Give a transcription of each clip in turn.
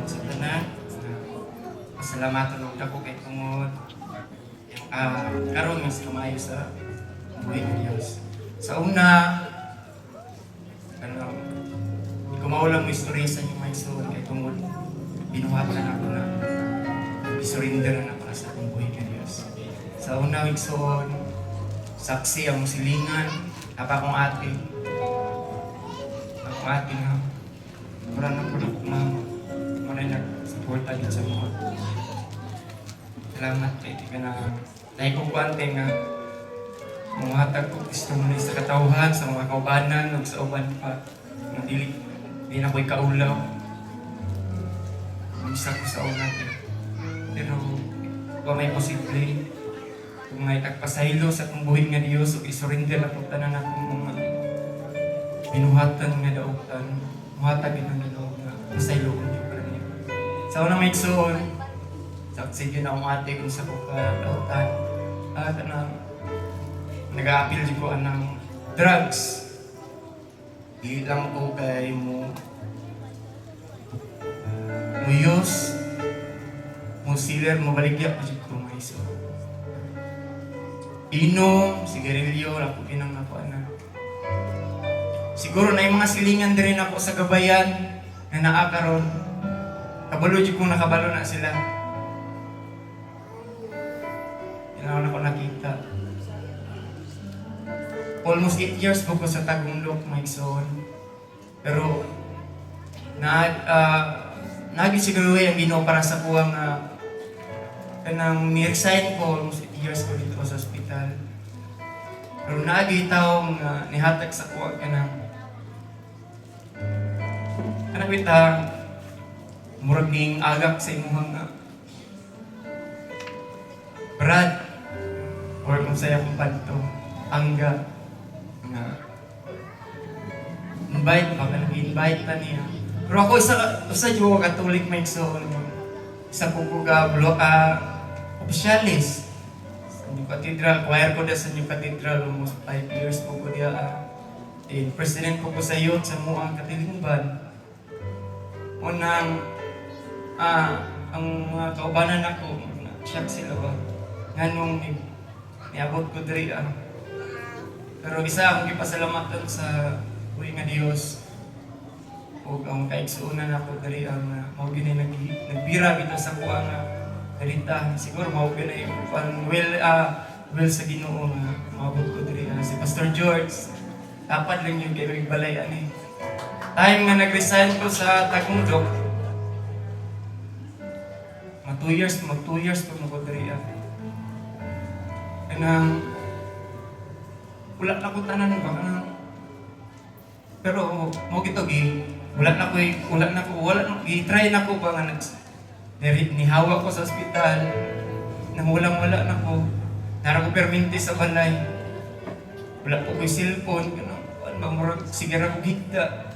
sa tanan. Pasalamatan og dako kay tungod karon mas kamayo sa buhay ng Diyos. Sa una, hindi ko maulang mo istorya sa inyong mga igsoon kay tungod binuhatan ako na isurrender na para sa akong buhay ng Diyos. Sa una, igsoon, saksi ang silingan, akong ate. Akong ate nga, mura na po na manay nag-supporta din sa mga. Salamat kay di ka na naikukuante nga muhatag ko testimony sa katawhan, sa mga kaubanan, sa uban pa. Hindi na ko'y kaulaw. Isa ko sa una. Pero kung may posible, kung may tagpasaylo sa akong buhay nga Diyos, o isurrender na kung tanan akong mga binuhatan nga daotan, muhatag yun ang daog na pasaylo kong Diyos para niya. Sa unang may igsoon, saksi yun akong ate kung sa kuka daotan, at nag-a-appeal din ko ng drugs. Di lang ko kay mo muyos, musiler, mabaligya ko dito ko mga iso. Inom, sigarilyo, ako pinang ako na. Siguro na yung mga silingan din ako sa gabayan na naakaroon. Kabalo dito kung nakabalo na sila. Yan ako nakita. Almost 8 years po ko sa Tagumlok, my son. Pero, siguro ang Ginoo para sa kuwang kanang ni-resign ko, almost 8 years ko dito sa ospital. Pero taong nihatag sa kuwang kanang kita, murag ning agak sa imong Brad, or kung saya kong panto, angga, nga invite pa ka nag-invite pa niya. Pero ako isa yung Catholic may igsoon. Isa po ko officialis sa New Cathedral. Choir ko na sa New Cathedral almost 5 years po ko diya. President ko sa youth sa muang katilingban. Unang ang mga kaubanan ako, shock sila ba? Nganong niabot ko diri Pero isa akong ipasalamatan sa buhay nga Diyos. O ang kaigsuunan ako dari ang maugi na nagbira bitaw sa kuha nga dalita. Siguro maugi na yung will sa Ginoo nga maabot ko dari si Pastor George. Dapat lang yung kay balay ani. Time nga nag-resign ko sa Tagumlok. Mag 2 years pa mo dari Kanang wala na ko tanan ba pero mo gito wala na i-try na ko ba nga nihawa ko sa ospital nang wala na ko nara ko perminti sa balay wala ko ko'y cellphone murag sige ra ko higda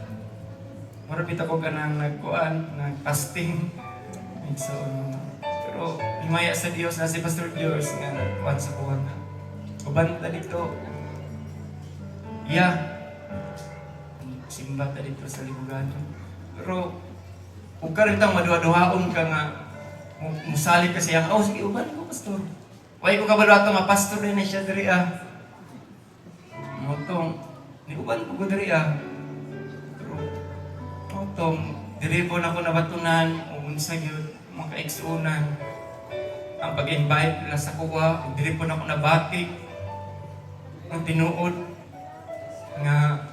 murag bita ko ganang nag-fasting so pero himaya sa Dios na si Pastor George nga nagkuhan sa kuha nga kubanta dito simba ta dito sa libugan. Pero kung ka rin tang maduha-duhaon ka nga musali ka siya, sige, uban ko, pastor. Huwag ko kabalo ato nga, pastor rin na siya diri Motong, ni uban ko diri Pero, motong, diri po na ko nabatunan, unsa yun, mga kaigsuunan. Ang pag-invite nila sa kuwa, diri po na ko nabati. Ang tinuod, nga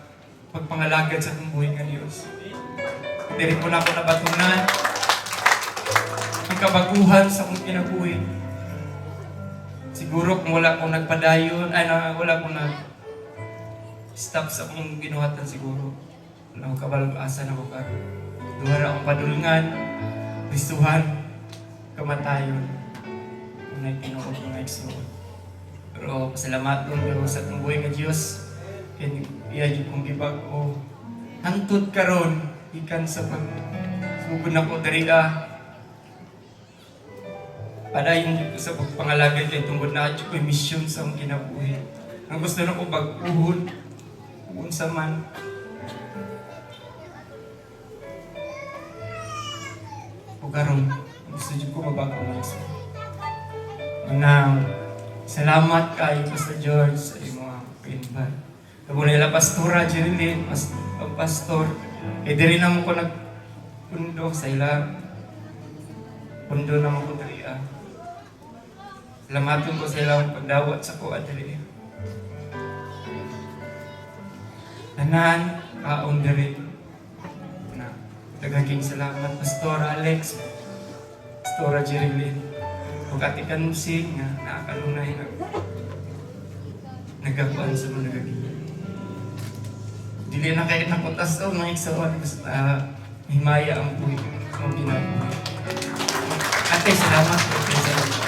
pagpangalagad sa akong buhay nga Diyos. Dili po na ako nabatunan ang kabaguhan sa akong kinabuhi. Siguro kung wala akong nagpadayon, wala akong nag-stop sa akong ginuhatan siguro. Wala akong kabalag-asa na ako ka. Duwara akong padulngan, Kristuhan, kamatayon. Kung nagtinuod kong nagsuod. Pero pasalamat ko sa akong buhay nga Diyos. Iya kong gibag o hantod karon ikan sa pagsugod na ko dari padayon sa pagpangalagad kay tungod na ko mission sa akong kinabuhi. Ang gusto na ko pag-uhod unsa man O karon, gusto dyan ko mabago na isa. Manang, salamat kay Pastor George sa iyong mga pinban. Kung nila Pastora Jerilyn, ang pastor, eh di rin naman ko nagpundo sa ila. Pundo naman ko dali Salamaton ko sa ilang pagdawat sa ko dali. Tanan, kaon diri. Na, tagaking salamat, Pastor Alex, Pastora Jerilyn. Kung atikan mo nga, nakakalunay na nagakuan sa mga nagagigil. Dili na kayo nakutas o mga iksawan, basta himaya ang buhay, ang ginagawa. Ate, salamat po.